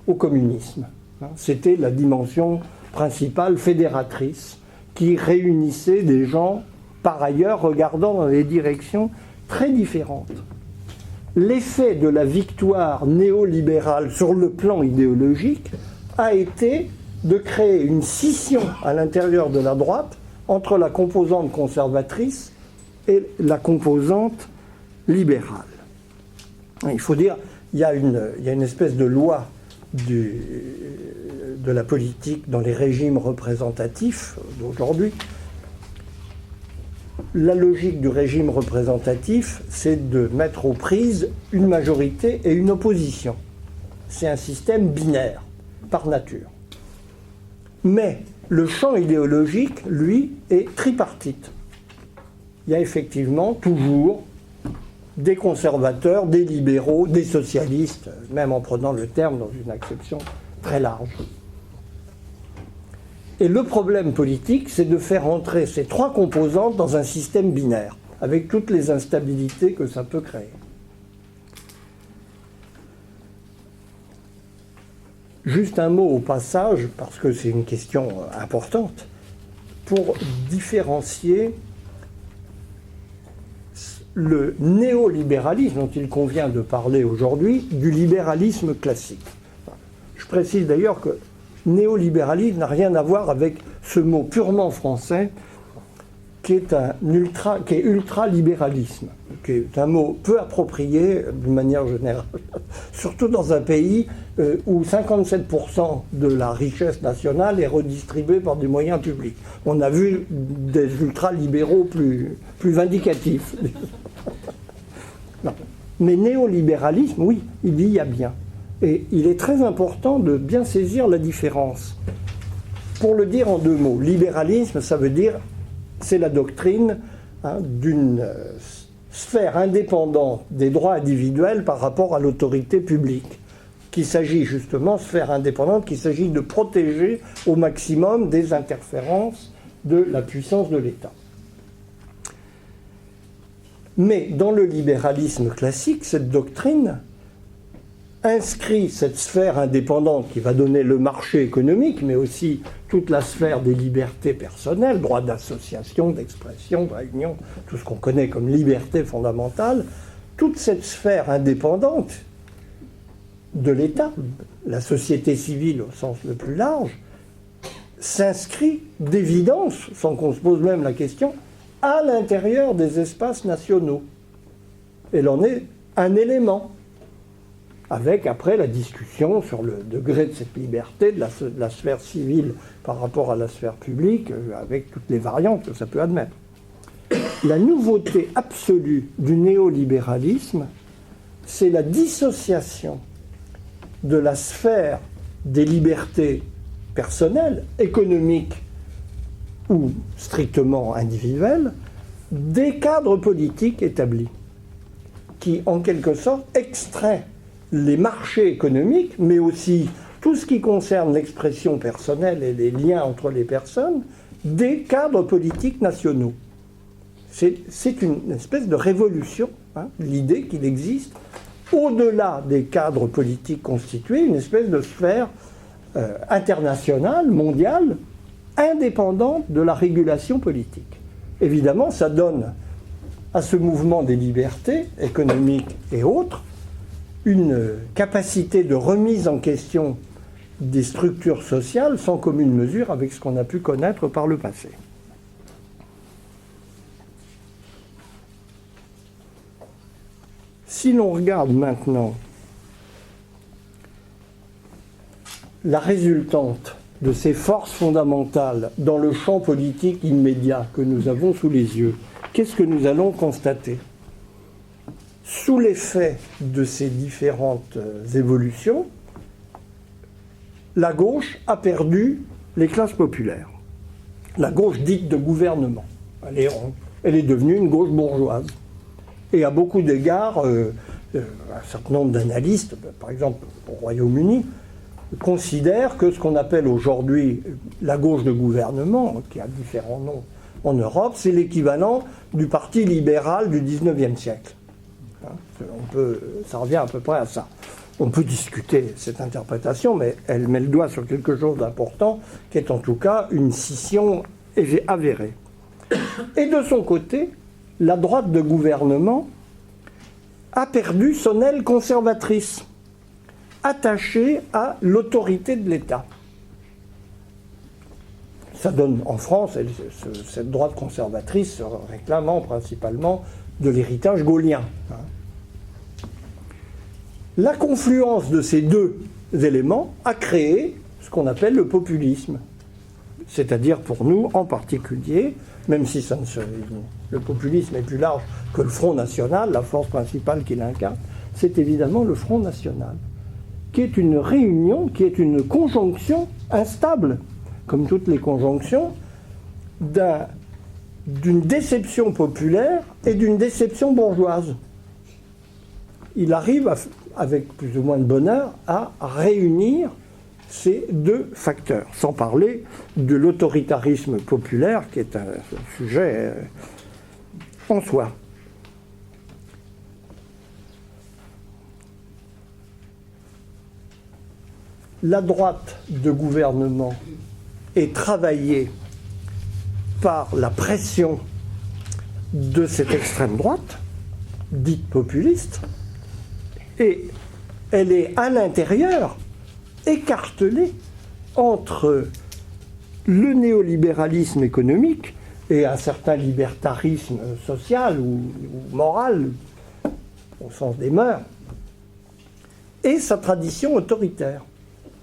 au communisme. C'était la dimension principale fédératrice qui réunissait des gens, par ailleurs, regardant dans des directions très différentes. L'effet de la victoire néolibérale sur le plan idéologique a été de créer une scission à l'intérieur de la droite entre la composante conservatrice et la composante libérale. Il faut dire, il y a une espèce de loi de la politique dans les régimes représentatifs d'aujourd'hui. La logique du régime représentatif, c'est de mettre aux prises une majorité et une opposition. C'est un système binaire, par nature. Mais le champ idéologique, lui, est tripartite. Il y a effectivement toujours des conservateurs, des libéraux, des socialistes, même en prenant le terme dans une acception très large. Et le problème politique, c'est de faire entrer ces trois composantes dans un système binaire, avec toutes les instabilités que ça peut créer. Juste un mot au passage, parce que c'est une question importante, pour différencier le néolibéralisme dont il convient de parler aujourd'hui du libéralisme classique. Je précise d'ailleurs que néolibéralisme n'a rien à voir avec ce mot purement français qui est ultralibéralisme, qui est un mot peu approprié d'une manière générale, surtout dans un pays où 57% de la richesse nationale est redistribuée par des moyens publics. On a vu des ultralibéraux plus vindicatifs. Non. Mais néolibéralisme, oui, il y a bien. Et il est très important de bien saisir la différence. Pour le dire en 2 mots, libéralisme, ça veut dire, c'est la doctrine d'une sphère indépendante des droits individuels par rapport à l'autorité publique. Qu'il s'agit justement, sphère indépendante, qu'il s'agit de protéger au maximum des interférences de la puissance de l'État. Mais dans le libéralisme classique, cette doctrine inscrit cette sphère indépendante qui va donner le marché économique, mais aussi toute la sphère des libertés personnelles, droit d'association, d'expression, de réunion, tout ce qu'on connaît comme liberté fondamentale, toute cette sphère indépendante de l'État, la société civile au sens le plus large, s'inscrit d'évidence, sans qu'on se pose même la question, à l'intérieur des espaces nationaux. Elle en est un élément, avec après la discussion sur le degré de cette liberté de la sphère civile par rapport à la sphère publique, avec toutes les variantes que ça peut admettre. La nouveauté absolue du néolibéralisme, c'est la dissociation de la sphère des libertés personnelles, économiques ou strictement individuelles, des cadres politiques établis, qui en quelque sorte extraient les marchés économiques, mais aussi tout ce qui concerne l'expression personnelle et les liens entre les personnes, des cadres politiques nationaux. C'est une espèce de révolution, l'idée qu'il existe, au-delà des cadres politiques constitués, une espèce de sphère internationale, mondiale, indépendante de la régulation politique. Évidemment, ça donne à ce mouvement des libertés économiques et autres une capacité de remise en question des structures sociales sans commune mesure avec ce qu'on a pu connaître par le passé. Si l'on regarde maintenant la résultante de ces forces fondamentales dans le champ politique immédiat que nous avons sous les yeux, qu'est-ce que nous allons constater ? Sous l'effet de ces différentes évolutions, la gauche a perdu les classes populaires. La gauche dite de gouvernement. Elle est devenue une gauche bourgeoise. Et à beaucoup d'égards, un certain nombre d'analystes, par exemple au Royaume-Uni, considèrent que ce qu'on appelle aujourd'hui la gauche de gouvernement, qui a différents noms en Europe, c'est l'équivalent du parti libéral du XIXe siècle. Ça revient à peu près à ça. On peut discuter cette interprétation, mais elle met le doigt sur quelque chose d'important, qui est en tout cas une scission avérée. Et de son côté, la droite de gouvernement a perdu son aile conservatrice, attachée à l'autorité de l'État. Ça donne en France, cette droite conservatrice se réclamant principalement de l'héritage gaullien. La confluence de ces deux éléments a créé ce qu'on appelle le populisme. C'est-à-dire pour nous, en particulier, même si le populisme est plus large que le Front National, la force principale qu'il incarne, c'est évidemment le Front National, qui est une réunion, qui est une conjonction instable, comme toutes les conjonctions, d'une déception populaire et d'une déception bourgeoise. Il arrive, avec plus ou moins de bonheur, à réunir ces deux facteurs, sans parler de l'autoritarisme populaire, qui est un sujet en soi. La droite de gouvernement est travaillée par la pression de cette extrême droite, dite populiste, et elle est à l'intérieur écartelée entre le néolibéralisme économique et un certain libertarisme social ou moral, au sens des mœurs, et sa tradition autoritaire,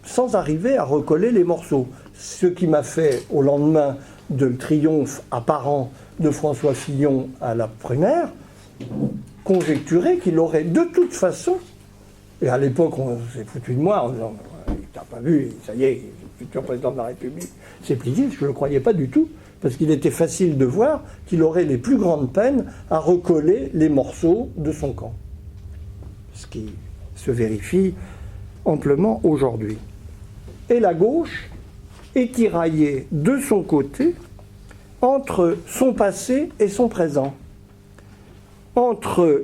sans arriver à recoller les morceaux. Ce qui m'a fait, au lendemain de triomphe apparent de François Fillon à la primaire, conjecturer qu'il aurait de toute façon, et à l'époque on s'est foutu de moi en disant « t'as pas vu, ça y est, futur président de la République, s'est plié. Je ne le croyais pas du tout, parce qu'il était facile de voir qu'il aurait les plus grandes peines à recoller les morceaux de son camp. Ce qui se vérifie amplement aujourd'hui. Et la gauche est tiraillée de son côté entre son passé et son présent, entre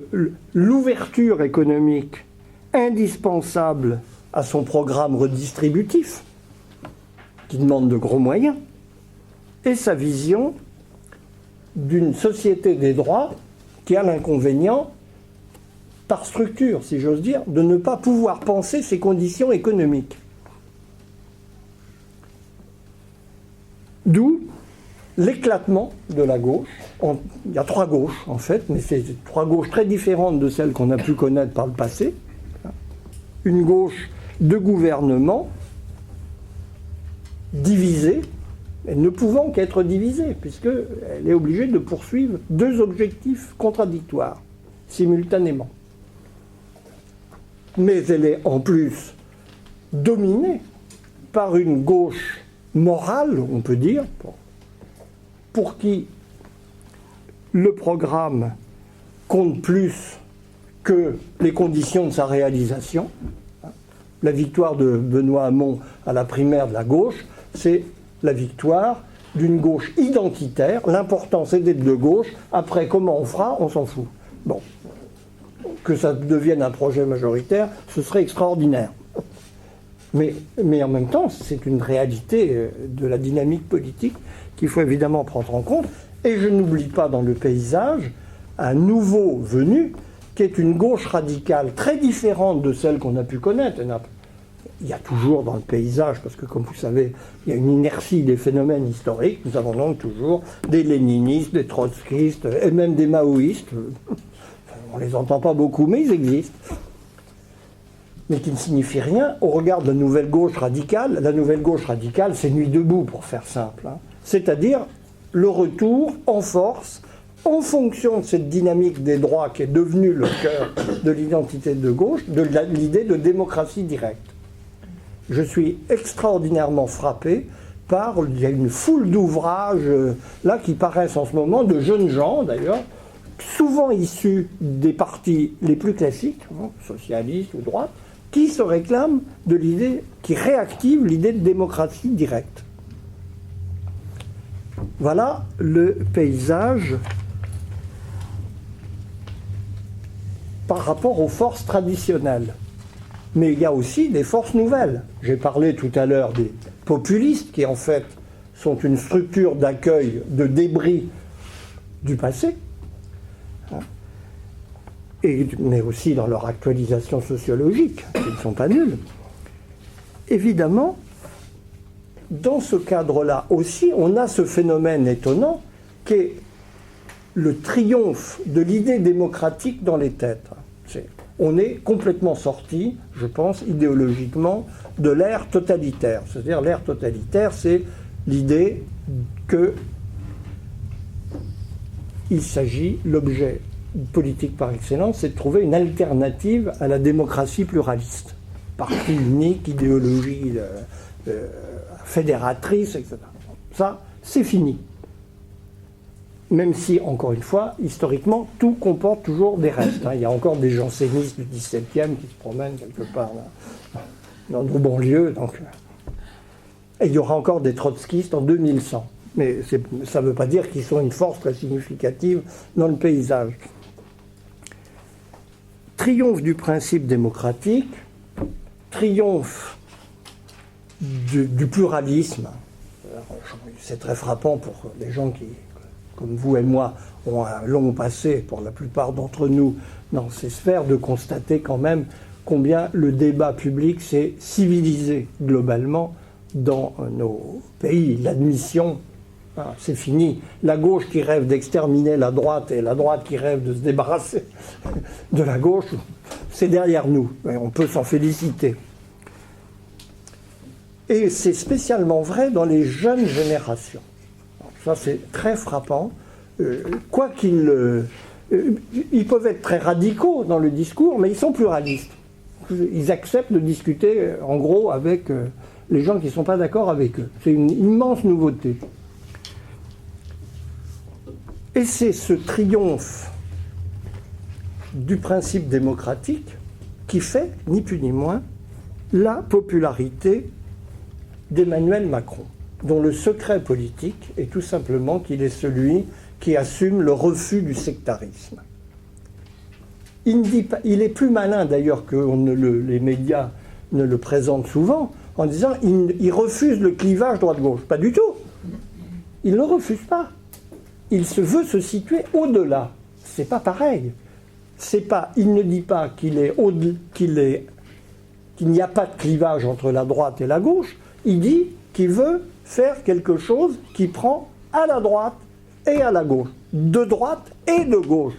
l'ouverture économique indispensable à son programme redistributif, qui demande de gros moyens, et sa vision d'une société des droits qui a l'inconvénient, par structure, si j'ose dire, de ne pas pouvoir penser ses conditions économiques. D'où l'éclatement de la gauche. Il y a trois gauches, en fait, mais c'est trois gauches très différentes de celles qu'on a pu connaître par le passé. Une gauche de gouvernement divisée, et ne pouvant qu'être divisée, puisqu'elle est obligée de poursuivre deux objectifs contradictoires, simultanément. Mais elle est en plus dominée par une gauche morale, on peut dire, pour qui le programme compte plus que les conditions de sa réalisation. La victoire de Benoît Hamon à la primaire de la gauche, c'est la victoire d'une gauche identitaire. L'important, c'est d'être de gauche. Après, comment on fera, on s'en fout. Bon. Que ça devienne un projet majoritaire, ce serait extraordinaire. Mais en même temps, c'est une réalité de la dynamique politique qu'il faut évidemment prendre en compte. Et je n'oublie pas dans le paysage un nouveau venu qui est une gauche radicale très différente de celle qu'on a pu connaître. Il y a toujours dans le paysage, parce que comme vous savez, il y a une inertie des phénomènes historiques, nous avons donc toujours des léninistes, des trotskistes et même des maoïstes. On ne les entend pas beaucoup, mais ils existent. Mais qui ne signifie rien au regard de la nouvelle gauche radicale. La nouvelle gauche radicale, c'est Nuit debout, pour faire simple. C'est-à-dire le retour en force, en fonction de cette dynamique des droits qui est devenue le cœur de l'identité de gauche, de l'idée de démocratie directe. Je suis extraordinairement frappé par, il y a une foule d'ouvrages là qui paraissent en ce moment, de jeunes gens d'ailleurs, souvent issus des partis les plus classiques, socialistes ou droites, qui se réclament de l'idée, qui réactivent l'idée de démocratie directe. Voilà le paysage par rapport aux forces traditionnelles. Mais il y a aussi des forces nouvelles. J'ai parlé tout à l'heure des populistes, qui en fait sont une structure d'accueil de débris du passé, mais aussi dans leur actualisation sociologique, ils ne sont pas nuls. Évidemment, dans ce cadre-là aussi, on a ce phénomène étonnant qui est le triomphe de l'idée démocratique dans les têtes. On est complètement sorti, je pense, idéologiquement, de l'ère totalitaire. C'est-à-dire l'ère totalitaire, c'est l'idée qu'il s'agit, l'objet politique par excellence, c'est de trouver une alternative à la démocratie pluraliste. Parti unique, idéologie fédératrice, etc. Ça, c'est fini. Même si, encore une fois, historiquement, tout comporte toujours des restes. Il y a encore des jansénistes du XVIIe qui se promènent quelque part là, dans nos banlieues. Et il y aura encore des trotskistes en 2100. Mais ça ne veut pas dire qu'ils sont une force très significative dans le paysage. Triomphe du principe démocratique, triomphe du pluralisme. C'est très frappant pour les gens qui, comme vous et moi, ont un long passé, pour la plupart d'entre nous, dans ces sphères, de constater quand même combien le débat public s'est civilisé globalement dans nos pays. L'admission, c'est fini. La gauche qui rêve d'exterminer la droite et la droite qui rêve de se débarrasser de la gauche, c'est derrière nous. Et on peut s'en féliciter. Et c'est spécialement vrai dans les jeunes générations. Ça, c'est très frappant. Quoiqu'ils ils peuvent être très radicaux dans le discours, mais ils sont pluralistes. Ils acceptent de discuter, en gros, avec les gens qui ne sont pas d'accord avec eux. C'est une immense nouveauté. Et c'est ce triomphe du principe démocratique qui fait, ni plus ni moins, la popularité d'Emmanuel Macron, dont le secret politique est tout simplement qu'il est celui qui assume le refus du sectarisme. Il est plus malin d'ailleurs que les médias ne le présentent souvent, en disant il refuse le clivage droite-gauche. Pas du tout. Il ne le refuse pas. Il veut se situer au-delà. C'est pas pareil. Il ne dit pas qu'il n'y a pas de clivage entre la droite et la gauche. Il dit qu'il veut faire quelque chose qui prend à la droite et à la gauche, de droite et de gauche.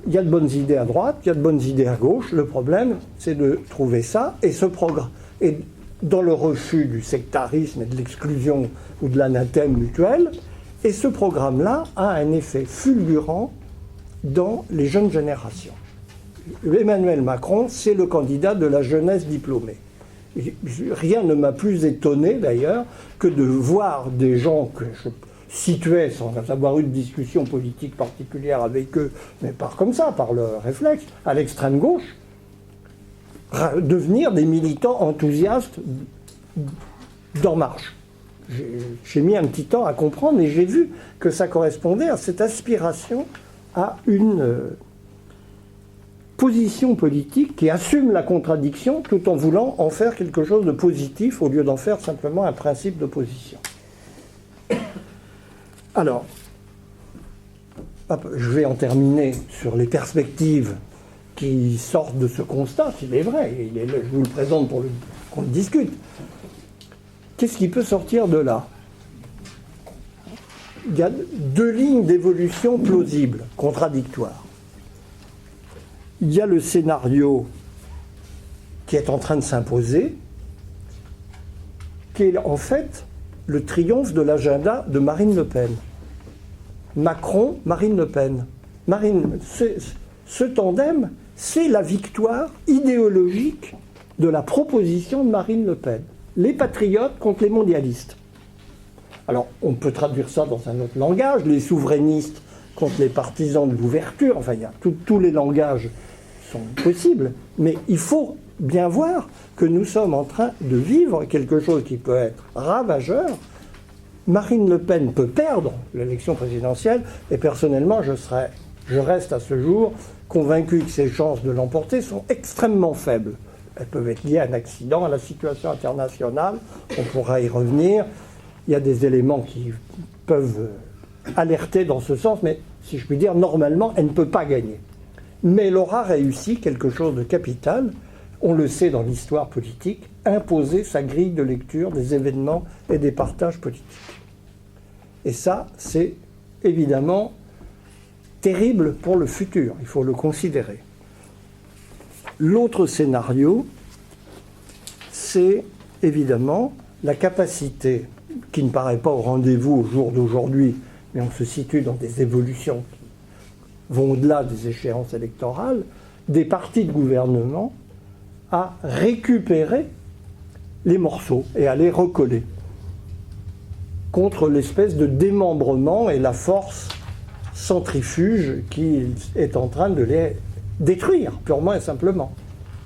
Il y a de bonnes idées à droite, il y a de bonnes idées à gauche. Le problème, c'est de trouver ça et ce programme. Et dans le refus du sectarisme et de l'exclusion ou de l'anathème mutuel. Et ce programme-là a un effet fulgurant dans les jeunes générations. Emmanuel Macron, c'est le candidat de la jeunesse diplômée. Rien ne m'a plus étonné d'ailleurs que de voir des gens que je situais sans avoir eu de discussion politique particulière avec eux, mais par comme ça, par le réflexe, à l'extrême gauche, devenir des militants enthousiastes d'En Marche. J'ai mis un petit temps à comprendre, mais j'ai vu que ça correspondait à cette aspiration à une position politique qui assume la contradiction tout en voulant en faire quelque chose de positif au lieu d'en faire simplement un principe d'opposition. Alors, je vais en terminer sur les perspectives qui sortent de ce constat, s'il est vrai, je vous le présente pour qu'on le discute. Qu'est-ce qui peut sortir de là? Il y a deux lignes d'évolution plausibles, contradictoires. Il y a le scénario qui est en train de s'imposer, qui est en fait le triomphe de l'agenda de Marine Le Pen. Macron, Marine Le Pen. Ce tandem, c'est la victoire idéologique de la proposition de Marine Le Pen. Les patriotes contre les mondialistes. Alors, on peut traduire ça dans un autre langage, les souverainistes contre les partisans de l'ouverture, enfin, tous les langages sont possibles, mais il faut bien voir que nous sommes en train de vivre quelque chose qui peut être ravageur. Marine Le Pen peut perdre l'élection présidentielle, et personnellement, je reste à ce jour convaincu que ses chances de l'emporter sont extrêmement faibles. Elles peuvent être liées à un accident, à la situation internationale, on pourra y revenir. Il y a des éléments qui peuvent alerter dans ce sens, mais si je puis dire, normalement, elle ne peut pas gagner. Mais elle aura réussi quelque chose de capital, on le sait dans l'histoire politique, imposer sa grille de lecture des événements et des partages politiques. Et ça, c'est évidemment terrible pour le futur, il faut le considérer. L'autre scénario, c'est évidemment la capacité, qui ne paraît pas au rendez-vous au jour d'aujourd'hui, mais on se situe dans des évolutions qui vont au-delà des échéances électorales, des partis de gouvernement à récupérer les morceaux et à les recoller contre l'espèce de démembrement et la force centrifuge qui est en train de les détruire, purement et simplement,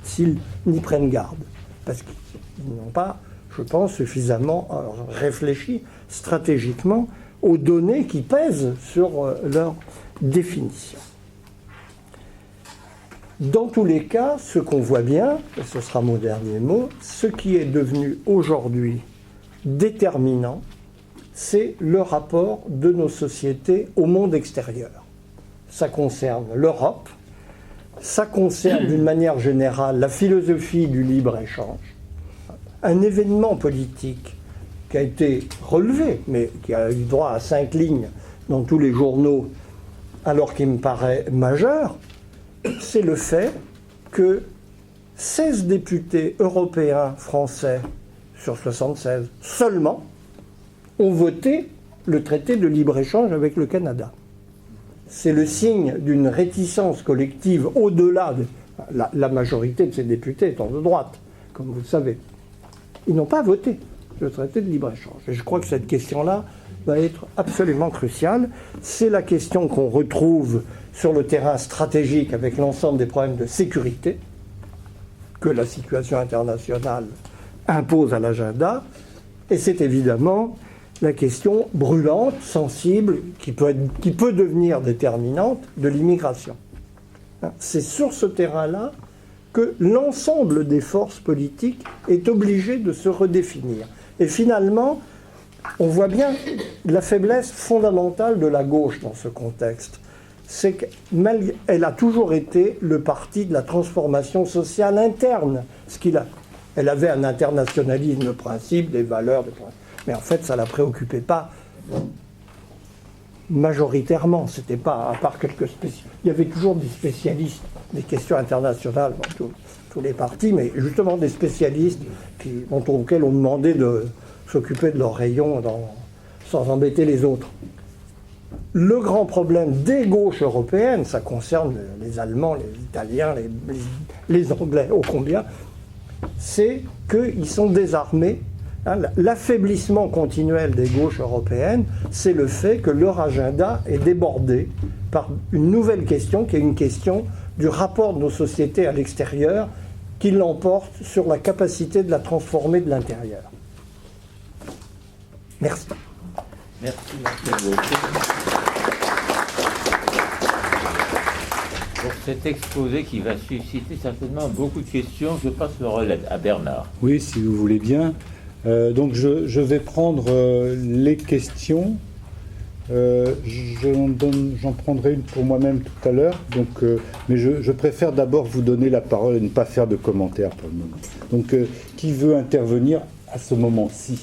s'ils n'y prennent garde. Parce qu'ils n'ont pas, je pense, suffisamment réfléchi stratégiquement aux données qui pèsent sur leur définition. Dans tous les cas, ce qu'on voit bien, et ce sera mon dernier mot, ce qui est devenu aujourd'hui déterminant, c'est le rapport de nos sociétés au monde extérieur. Ça concerne l'Europe, ça concerne d'une manière générale la philosophie du libre-échange. Un événement politique qui a été relevé, mais qui a eu droit à 5 lignes dans tous les journaux, alors qu'il me paraît majeur, c'est le fait que 16 députés européens français sur 76 seulement ont voté le traité de libre-échange avec le Canada. C'est le signe d'une réticence collective au-delà de la majorité de ces députés étant de droite, comme vous le savez. Ils n'ont pas voté le traité de libre-échange. Et je crois que cette question-là va être absolument cruciale. C'est la question qu'on retrouve sur le terrain stratégique avec l'ensemble des problèmes de sécurité que la situation internationale impose à l'agenda. Et c'est évidemment la question brûlante, sensible, qui peut devenir déterminante de l'immigration. C'est sur ce terrain-là que l'ensemble des forces politiques est obligé de se redéfinir. Et finalement, on voit bien la faiblesse fondamentale de la gauche dans ce contexte. C'est qu'elle a toujours été le parti de la transformation sociale interne. Elle avait un internationalisme de principe, des valeurs, mais en fait, ça ne la préoccupait pas majoritairement. C'était pas, à part quelques spécialistes. Il y avait toujours des spécialistes des questions internationales dans tous les partis, mais justement des spécialistes auxquels on demandait de s'occuper de leurs rayons sans embêter les autres. Le grand problème des gauches européennes, ça concerne les Allemands, les Italiens, les Anglais, ô combien, c'est qu'ils sont désarmés. L'affaiblissement continuel des gauches européennes, c'est le fait que leur agenda est débordé par une nouvelle question, qui est une question du rapport de nos sociétés à l'extérieur, qui l'emporte sur la capacité de la transformer de l'intérieur. Merci. Merci, Marcel Gauchet. Pour cet exposé qui va susciter certainement beaucoup de questions, je passe le relais à Bernard. Oui, si vous voulez bien. Donc je vais prendre les questions. J'en prendrai une pour moi-même tout à l'heure. Mais je préfère d'abord vous donner la parole et ne pas faire de commentaires pour le moment. Donc, qui veut intervenir à ce moment-ci?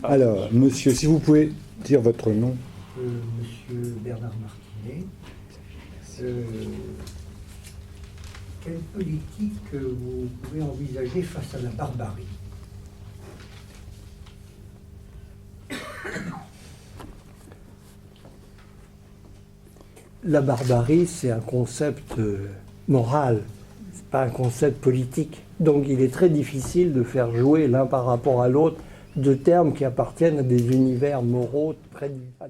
Alors, monsieur, si vous pouvez dire votre nom. Monsieur Bernard Martinet. Quelle politique vous pouvez envisager face à la barbarie? La barbarie, c'est un concept moral, c'est pas un concept politique. Donc il est très difficile de faire jouer l'un par rapport à l'autre deux termes qui appartiennent à des univers moraux très différents.